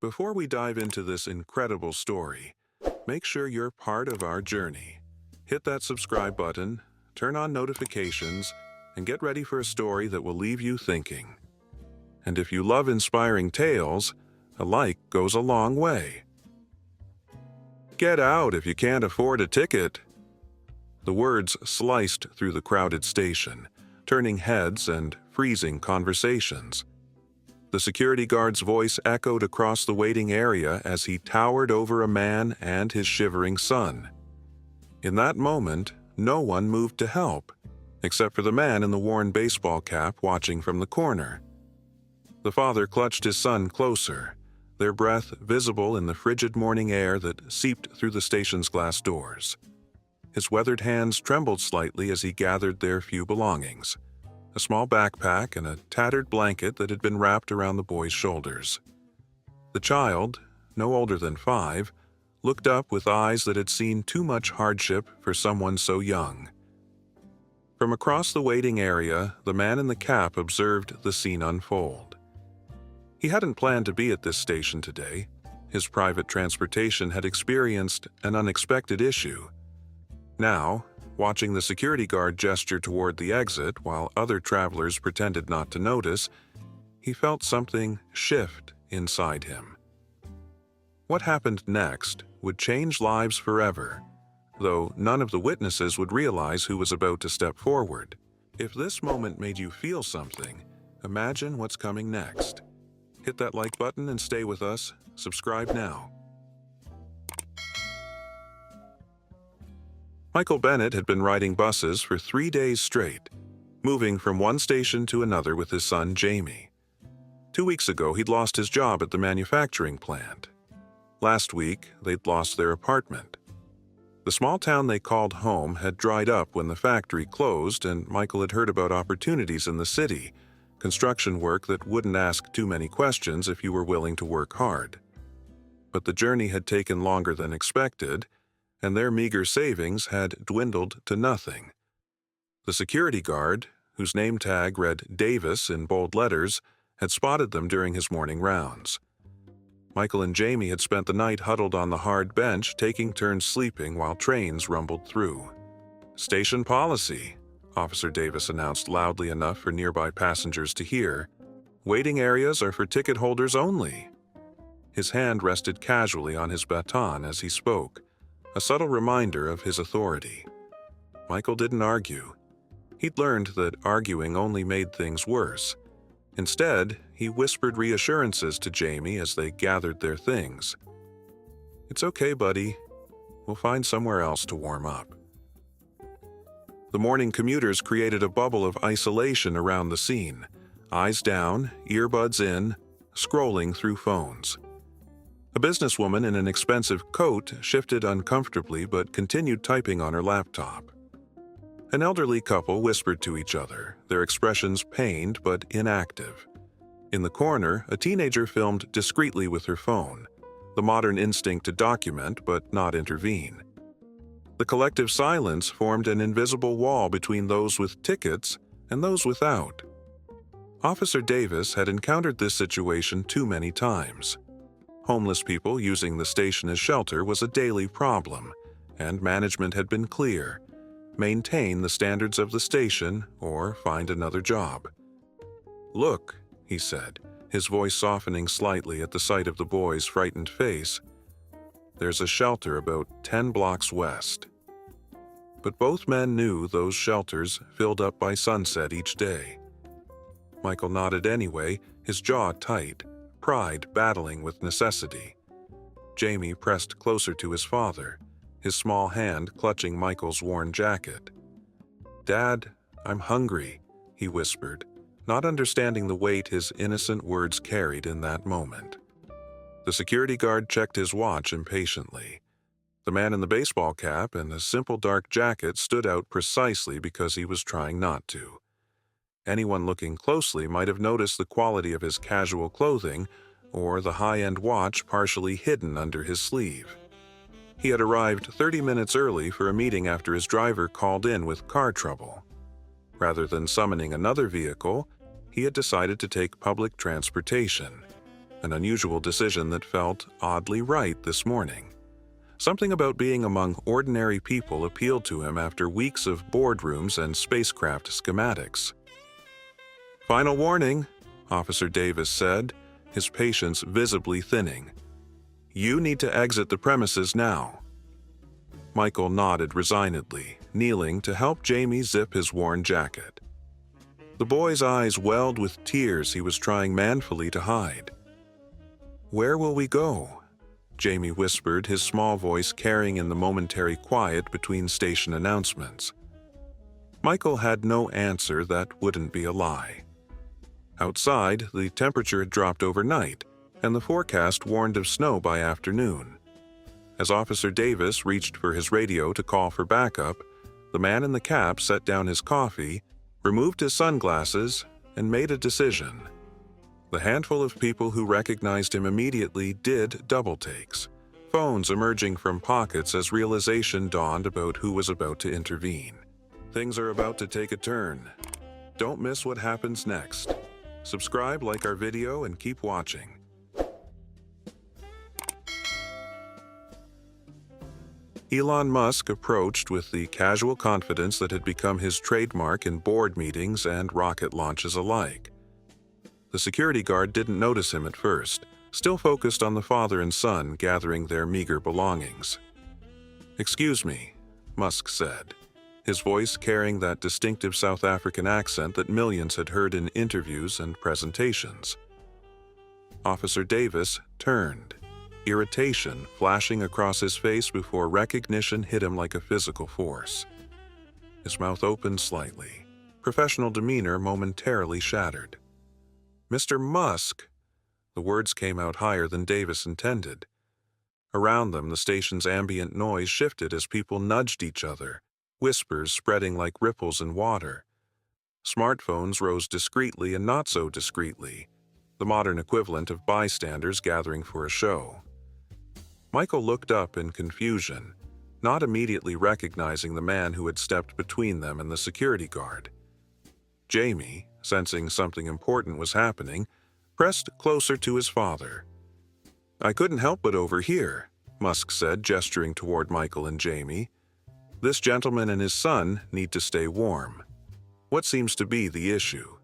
Before we dive into this incredible story, make sure you're part of our journey. Hit that subscribe button, turn on notifications, and get ready for a story that will leave you thinking. And if you love inspiring tales, a like goes a long way. Get out if you can't afford a ticket. The words sliced through the crowded station, turning heads and freezing conversations. The security guard's voice echoed across the waiting area as he towered over a man and his shivering son. In that moment, no one moved to help, except for the man in the worn baseball cap watching from the corner. The father clutched his son closer, their breath visible in the frigid morning air that seeped through the station's glass doors. His weathered hands trembled slightly as he gathered their few belongings, a small backpack and a tattered blanket that had been wrapped around the boy's shoulders. The child, no older than 5, looked up with eyes that had seen too much hardship for someone so young. From across the waiting area, the man in the cap observed the scene unfold. He hadn't planned to be at this station today. His private transportation had experienced an unexpected issue. Now, watching the security guard gesture toward the exit while other travelers pretended not to notice, he felt something shift inside him. What happened next would change lives forever, though none of the witnesses would realize who was about to step forward. If this moment made you feel something, imagine what's coming next. Hit that like button and stay with us. Subscribe now. Michael Bennett had been riding buses for 3 days straight, moving from one station to another with his son Jamie. 2 weeks ago, he'd lost his job at the manufacturing plant. Last week, they'd lost their apartment. The small town they called home had dried up when the factory closed, and Michael had heard about opportunities in the city, construction work that wouldn't ask too many questions if you were willing to work hard. But the journey had taken longer than expected, and their meager savings had dwindled to nothing. The security guard, whose name tag read Davis in bold letters, had spotted them during his morning rounds. Michael and Jamie had spent the night huddled on the hard bench, taking turns sleeping while trains rumbled through. "Station policy," Officer Davis announced loudly enough for nearby passengers to hear. "Waiting areas are for ticket holders only." His hand rested casually on his baton as he spoke, a subtle reminder of his authority. Michael didn't argue. He'd learned that arguing only made things worse. Instead, he whispered reassurances to Jamie as they gathered their things. "It's okay, buddy. We'll find somewhere else to warm up." The morning commuters created a bubble of isolation around the scene, eyes down, earbuds in, scrolling through phones. A businesswoman in an expensive coat shifted uncomfortably but continued typing on her laptop. An elderly couple whispered to each other, their expressions pained but inactive. In the corner, a teenager filmed discreetly with her phone, the modern instinct to document but not intervene. The collective silence formed an invisible wall between those with tickets and those without. Officer Davis had encountered this situation too many times. Homeless people using the station as shelter was a daily problem, and management had been clear: maintain the standards of the station or find another job. "Look," he said, his voice softening slightly at the sight of the boy's frightened face. "There's a shelter about 10 blocks west." But both men knew those shelters filled up by sunset each day. Michael nodded anyway, his jaw tight, pride battling with necessity. Jamie pressed closer to his father, his small hand clutching Michael's worn jacket. "Dad, I'm hungry," he whispered, not understanding the weight his innocent words carried in that moment. The security guard checked his watch impatiently. The man in the baseball cap and the simple dark jacket stood out precisely because he was trying not to. Anyone looking closely might have noticed the quality of his casual clothing or the high-end watch partially hidden under his sleeve. He had arrived 30 minutes early for a meeting after his driver called in with car trouble. Rather than summoning another vehicle, he had decided to take public transportation. an unusual decision that felt oddly right this morning. Something about being among ordinary people appealed to him after weeks of boardrooms and spacecraft schematics. "Final warning," Officer Davis said, his patience visibly thinning. "You need to exit the premises now." Michael nodded resignedly, kneeling to help Jamie zip his worn jacket. The boy's eyes welled with tears he was trying manfully to hide. "Where will we go?" Jamie whispered, his small voice carrying in the momentary quiet between station announcements. Michael had no answer that wouldn't be a lie. Outside, the temperature had dropped overnight, and the forecast warned of snow by afternoon. As Officer Davis reached for his radio to call for backup, the man in the cap set down his coffee, removed his sunglasses, and made a decision. The handful of people who recognized him immediately did double takes, phones emerging from pockets as realization dawned about who was about to intervene. Things are about to take a turn. Don't miss what happens next. Subscribe, like our video, and keep watching. Elon Musk approached with the casual confidence that had become his trademark in board meetings and rocket launches alike. The security guard didn't notice him at first, still focused on the father and son gathering their meager belongings. "Excuse me," Musk said, his voice carrying that distinctive South African accent that millions had heard in interviews and presentations. Officer Davis turned, irritation flashing across his face before recognition hit him like a physical force. His mouth opened slightly, professional demeanor momentarily shattered. "Mr. Musk," the words came out higher than Davis intended. Around them, the station's ambient noise shifted as people nudged each other, whispers spreading like ripples in water. Smartphones rose discreetly and not so discreetly, the modern equivalent of bystanders gathering for a show. Michael looked up in confusion, not immediately recognizing the man who had stepped between them and the security guard. Jamie, sensing something important was happening, pressed closer to his father. "I couldn't help but overhear," Musk said, gesturing toward Michael and Jamie. "This gentleman and his son need to stay warm. What seems to be the issue?"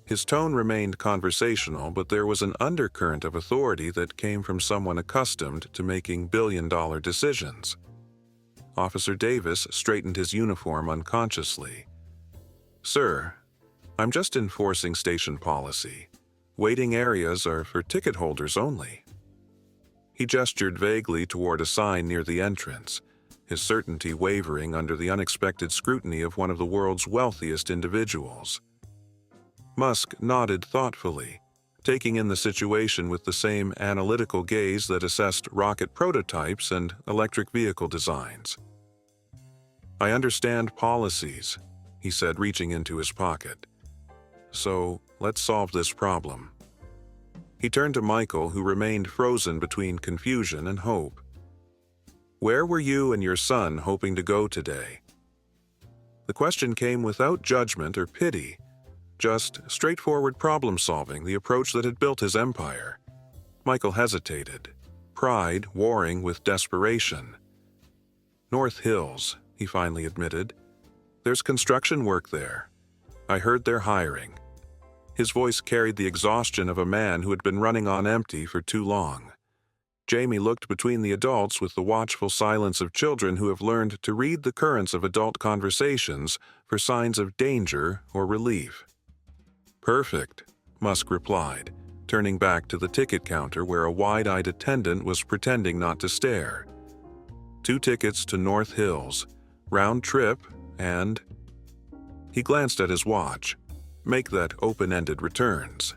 His tone remained conversational, but there was an undercurrent of authority that came from someone accustomed to making billion-dollar decisions. Officer Davis straightened his uniform unconsciously. "Sir, I'm just enforcing station policy. Waiting areas are for ticket holders only." He gestured vaguely toward a sign near the entrance, his certainty wavering under the unexpected scrutiny of one of the world's wealthiest individuals. Musk nodded thoughtfully, taking in the situation with the same analytical gaze that assessed rocket prototypes and electric vehicle designs. "I understand policies," he said, reaching into his pocket. "So, let's solve this problem." He turned to Michael, who remained frozen between confusion and hope. "Where were you and your son hoping to go today?" The question came without judgment or pity, just straightforward problem-solving, the approach that had built his empire. Michael hesitated, pride warring with desperation. "North Hills," he finally admitted. "There's construction work there. I heard they're hiring." His voice carried the exhaustion of a man who had been running on empty for too long. Jamie looked between the adults with the watchful silence of children who have learned to read the currents of adult conversations for signs of danger or relief. "Perfect," Musk replied, turning back to the ticket counter where a wide-eyed attendant was pretending not to stare. 2 tickets to North Hills, round trip, and... He glanced at his watch. Make that open-ended returns.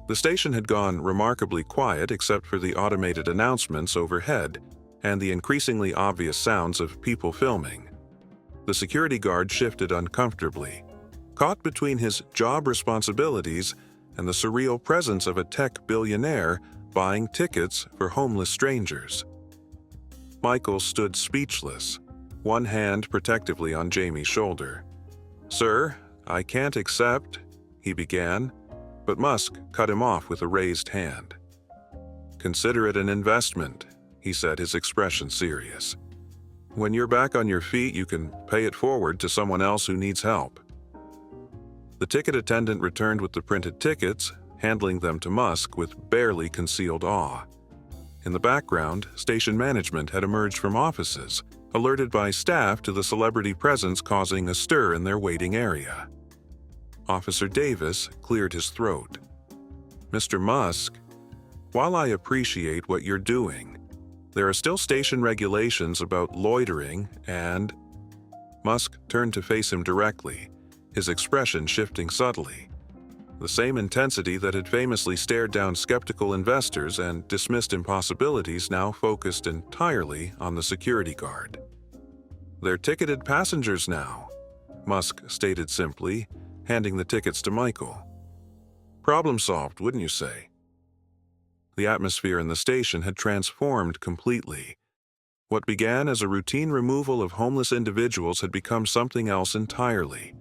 The station had gone remarkably quiet except for the automated announcements overhead and the increasingly obvious sounds of people filming. The security guard shifted uncomfortably, caught between his job responsibilities and the surreal presence of a tech billionaire buying tickets for homeless strangers. Michael stood speechless, one hand protectively on Jamie's shoulder. "Sir, I can't accept," he began. But Musk cut him off with a raised hand. "Consider it an investment," he said, his expression serious. "When you're back on your feet, you can pay it forward to someone else who needs help." The ticket attendant returned with the printed tickets, handling them to Musk with barely concealed awe. In the background, station management had emerged from offices, alerted by staff to the celebrity presence causing a stir in their waiting area. Officer Davis cleared his throat. "Mr. Musk, while I appreciate what you're doing, there are still station regulations about loitering and—" Musk turned to face him directly, his expression shifting subtly. The same intensity that had famously stared down skeptical investors and dismissed impossibilities now focused entirely on the security guard. "They're ticketed passengers now," Musk stated simply, handing the tickets to Michael. "Problem solved, wouldn't you say?" The atmosphere in the station had transformed completely. What began as a routine removal of homeless individuals had become something else entirely.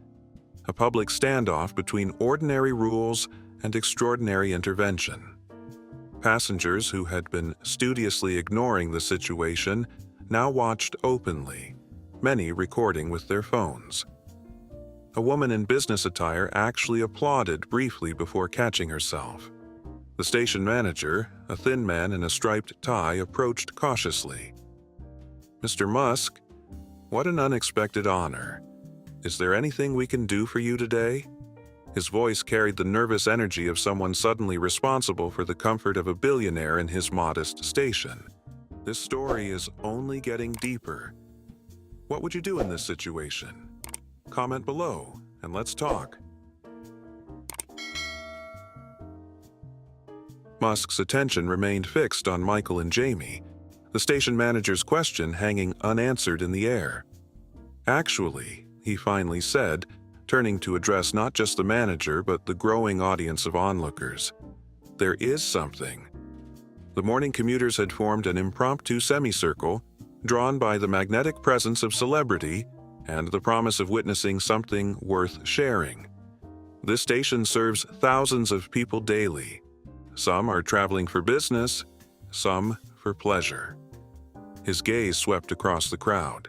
A public standoff between ordinary rules and extraordinary intervention. Passengers who had been studiously ignoring the situation now watched openly, many recording with their phones. A woman in business attire actually applauded briefly before catching herself. The station manager, a thin man in a striped tie, approached cautiously. "Mr. Musk, what an unexpected honor. Is there anything we can do for you today?" His voice carried the nervous energy of someone suddenly responsible for the comfort of a billionaire in his modest station. This story is only getting deeper. What would you do in this situation? Comment below, and let's talk. Musk's attention remained fixed on Michael and Jamie, the station manager's question hanging unanswered in the air. "Actually," he finally said, turning to address not just the manager but the growing audience of onlookers, "there is something." The morning commuters had formed an impromptu semicircle, drawn by the magnetic presence of celebrity and the promise of witnessing something worth sharing. This station serves thousands of people daily. Some are traveling for business, some for pleasure. His gaze swept across the crowd.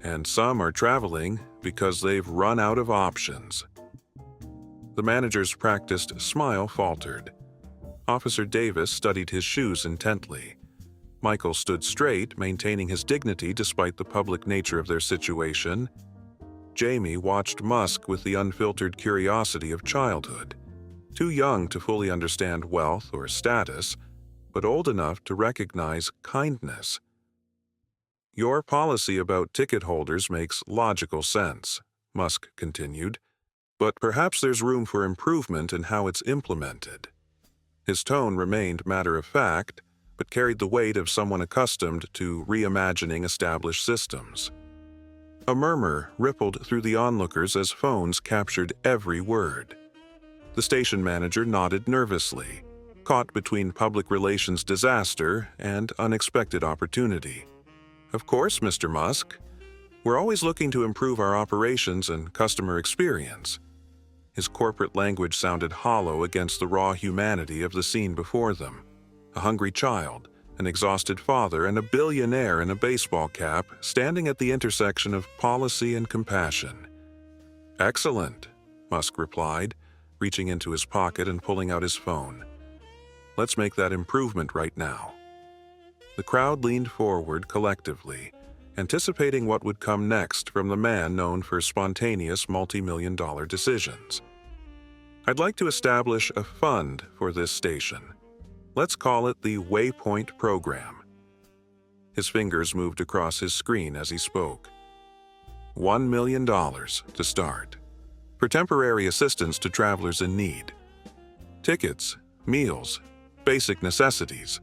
And some are traveling because they've run out of options. The manager's practiced smile faltered. Officer Davis studied his shoes intently. Michael stood straight, maintaining his dignity despite the public nature of their situation. Jamie watched Musk with the unfiltered curiosity of childhood, too young to fully understand wealth or status, but old enough to recognize kindness. "Your policy about ticket holders makes logical sense," Musk continued, "but perhaps there's room for improvement in how it's implemented." His tone remained matter-of-fact, but carried the weight of someone accustomed to reimagining established systems. A murmur rippled through the onlookers as phones captured every word. The station manager nodded nervously, caught between public relations disaster and unexpected opportunity. "Of course, Mr. Musk. We're always looking to improve our operations and customer experience." His corporate language sounded hollow against the raw humanity of the scene before them. A hungry child, an exhausted father, and a billionaire in a baseball cap standing at the intersection of policy and compassion. "Excellent," Musk replied, reaching into his pocket and pulling out his phone. "Let's make that improvement right now." The crowd leaned forward collectively, anticipating what would come next from the man known for spontaneous multi-million-dollar decisions. "I'd like to establish a fund for this station. Let's call it the Waypoint Program." His fingers moved across his screen as he spoke. $1 million to start. For temporary assistance to travelers in need. Tickets, meals, basic necessities.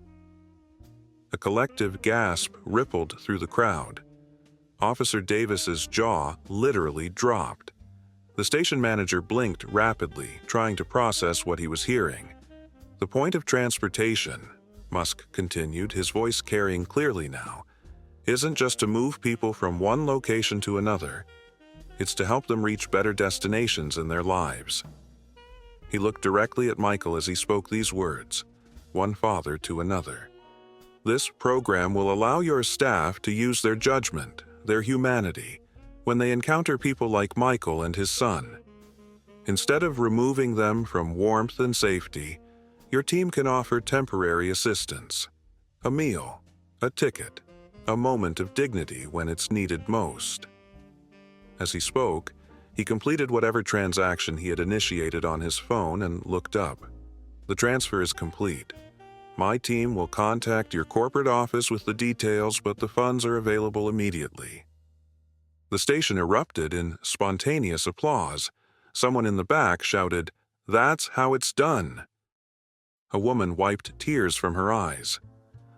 A collective gasp rippled through the crowd. Officer Davis's jaw literally dropped. The station manager blinked rapidly, trying to process what he was hearing. "The point of transportation," Musk continued, his voice carrying clearly now, "isn't just to move people from one location to another. It's to help them reach better destinations in their lives." He looked directly at Michael as he spoke these words, one father to another. This program will allow your staff to use their judgment, their humanity, when they encounter people like Michael and his son. Instead of removing them from warmth and safety, your team can offer temporary assistance, a meal, a ticket, a moment of dignity when it's needed most. As he spoke, he completed whatever transaction he had initiated on his phone and looked up. The transfer is complete. My team will contact your corporate office with the details, but the funds are available immediately. The station erupted in spontaneous applause. Someone in the back shouted, "That's how it's done." A woman wiped tears from her eyes.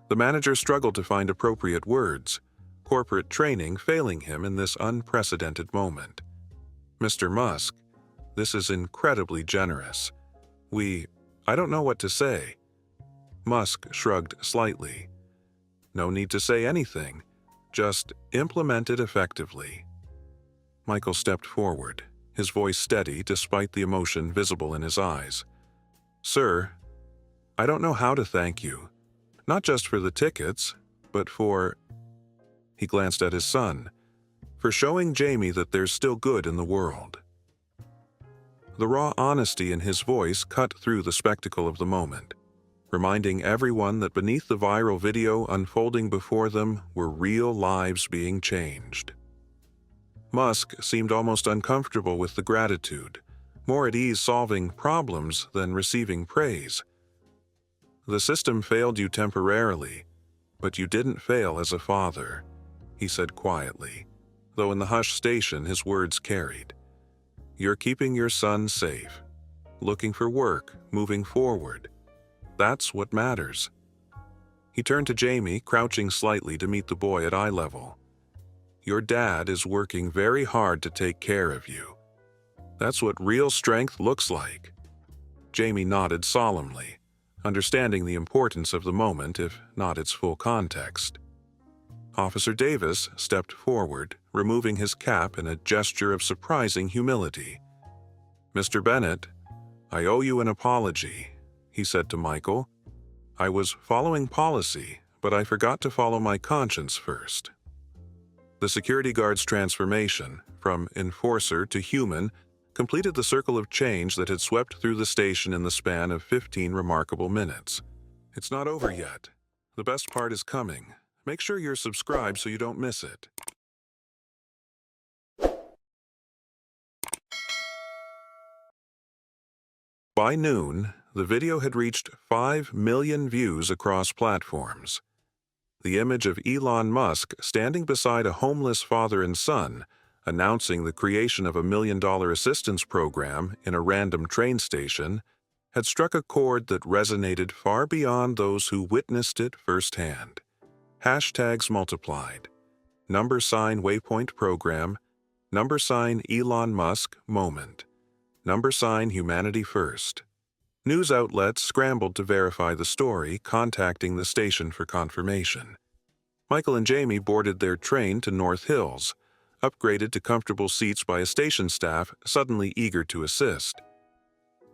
The manager struggled to find appropriate words, corporate training failing him in this unprecedented moment. "Mr. Musk, this is incredibly generous. I don't know what to say." Musk shrugged slightly. "No need to say anything. Just implement it effectively." Michael stepped forward, his voice steady despite the emotion visible in his eyes. "Sir, I don't know how to thank you. Not just for the tickets, but for—" He glanced at his son, "for showing Jamie that there's still good in the world." The raw honesty in his voice cut through the spectacle of the moment, reminding everyone that beneath the viral video unfolding before them were real lives being changed. Musk seemed almost uncomfortable with the gratitude, more at ease solving problems than receiving praise. "The system failed you temporarily, but you didn't fail as a father," he said quietly, though in the hushed station his words carried. "You're keeping your son safe, looking for work, moving forward. That's what matters." He turned to Jamie, crouching slightly to meet the boy at eye level. "Your dad is working very hard to take care of you. That's what real strength looks like." Jamie nodded solemnly, understanding the importance of the moment if not its full context. Officer Davis stepped forward, removing his cap in a gesture of surprising humility. "Mr. Bennett, I owe you an apology," he said to Michael. "I was following policy, but I forgot to follow my conscience first." The security guard's transformation, from enforcer to human, completed the circle of change that had swept through the station in the span of 15 remarkable minutes. It's not over yet. The best part is coming. Make sure you're subscribed so you don't miss it. By noon, the video had reached 5 million views across platforms. The image of Elon Musk standing beside a homeless father and son, announcing the creation of $1 million assistance program in a random train station, had struck a chord that resonated far beyond those who witnessed it firsthand. Hashtags multiplied. # Waypoint Program, # Elon Musk moment, # Humanity First. News outlets scrambled to verify the story, contacting the station for confirmation. Michael and Jamie boarded their train to North Hills, upgraded to comfortable seats by a station staff suddenly eager to assist.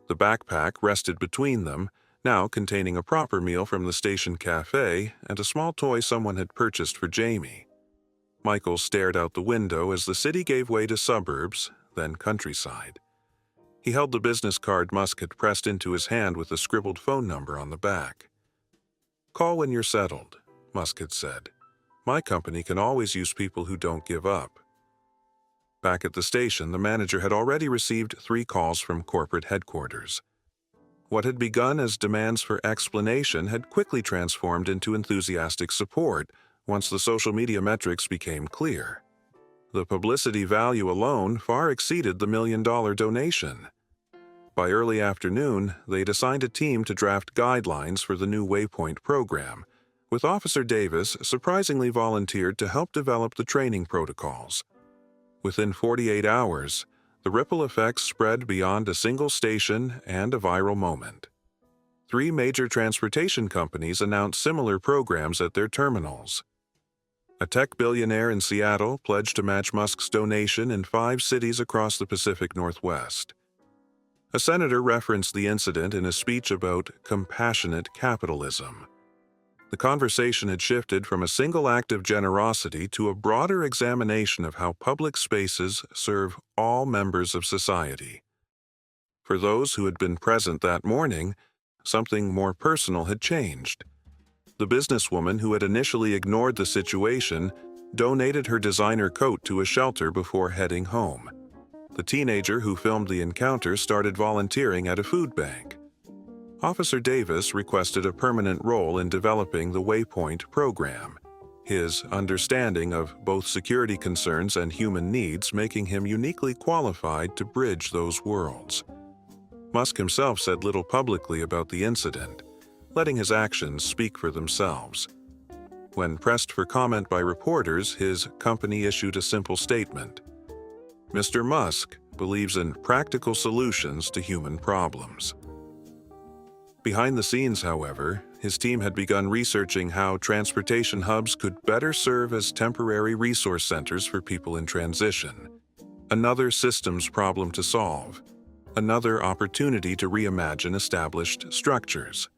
The backpack rested between them, now containing a proper meal from the station cafe and a small toy someone had purchased for Jamie. Michael stared out the window as the city gave way to suburbs, then countryside. He held the business card Musk had pressed into his hand with a scribbled phone number on the back. "Call when you're settled," Musk had said. "My company can always use people who don't give up." Back at the station, the manager had already received 3 calls from corporate headquarters. What had begun as demands for explanation had quickly transformed into enthusiastic support once the social media metrics became clear. The publicity value alone far exceeded the $1 million donation. By early afternoon, they'd assigned a team to draft guidelines for the new Waypoint program, with Officer Davis surprisingly volunteered to help develop the training protocols. Within 48 hours, the ripple effects spread beyond a single station and a viral moment. 3 major transportation companies announced similar programs at their terminals. A tech billionaire in Seattle pledged to match Musk's donation in 5 cities across the Pacific Northwest. A senator referenced the incident in a speech about compassionate capitalism. The conversation had shifted from a single act of generosity to a broader examination of how public spaces serve all members of society. For those who had been present that morning, something more personal had changed. The businesswoman who had initially ignored the situation donated her designer coat to a shelter before heading home. The teenager who filmed the encounter started volunteering at a food bank. Officer Davis requested a permanent role in developing the Waypoint Program, his understanding of both security concerns and human needs making him uniquely qualified to bridge those worlds. Musk himself said little publicly about the incident, letting his actions speak for themselves. When pressed for comment by reporters, his company issued a simple statement: Mr. Musk believes in practical solutions to human problems. Behind the scenes, however, his team had begun researching how transportation hubs could better serve as temporary resource centers for people in transition. Another systems problem to solve. Another opportunity to reimagine established structures.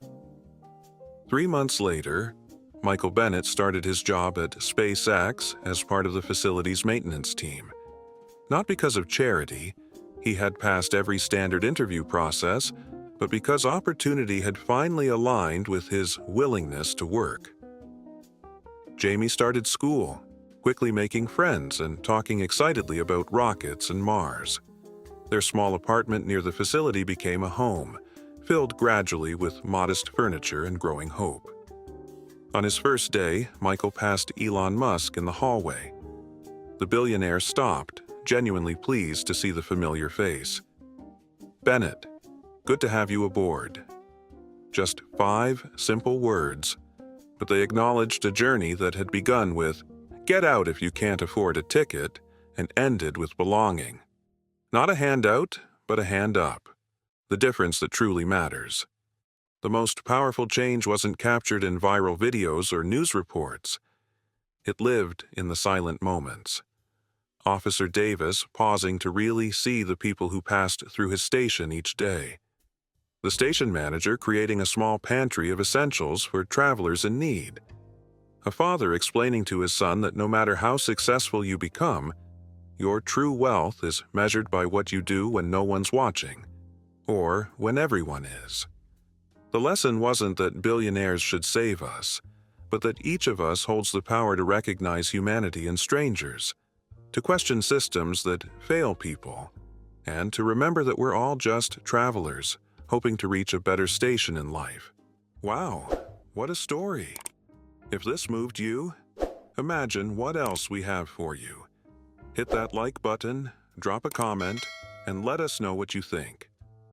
3 months later, Michael Bennett started his job at SpaceX as part of the facility's maintenance team. Not because of charity, he had passed every standard interview process, but because opportunity had finally aligned with his willingness to work. Jamie started school, quickly making friends and talking excitedly about rockets and Mars. Their small apartment near the facility became a home, filled gradually with modest furniture and growing hope. On his first day, Michael passed Elon Musk in the hallway. The billionaire stopped, genuinely pleased to see the familiar face. Bennett, good to have you aboard. Just 5 simple words, but they acknowledged a journey that had begun with, "Get out if you can't afford a ticket," and ended with belonging. Not a handout, but a hand up. The difference that truly matters. The most powerful change wasn't captured in viral videos or news reports. It lived in the silent moments. Officer Davis pausing to really see the people who passed through his station each day. The station manager creating a small pantry of essentials for travelers in need. A father explaining to his son that no matter how successful you become, your true wealth is measured by what you do when no one's watching, or when everyone is. The lesson wasn't that billionaires should save us, but that each of us holds the power to recognize humanity in strangers, to question systems that fail people, and to remember that we're all just travelers, hoping to reach a better station in life. Wow, what a story! If this moved you, imagine what else we have for you. Hit that like button, drop a comment, and let us know what you think.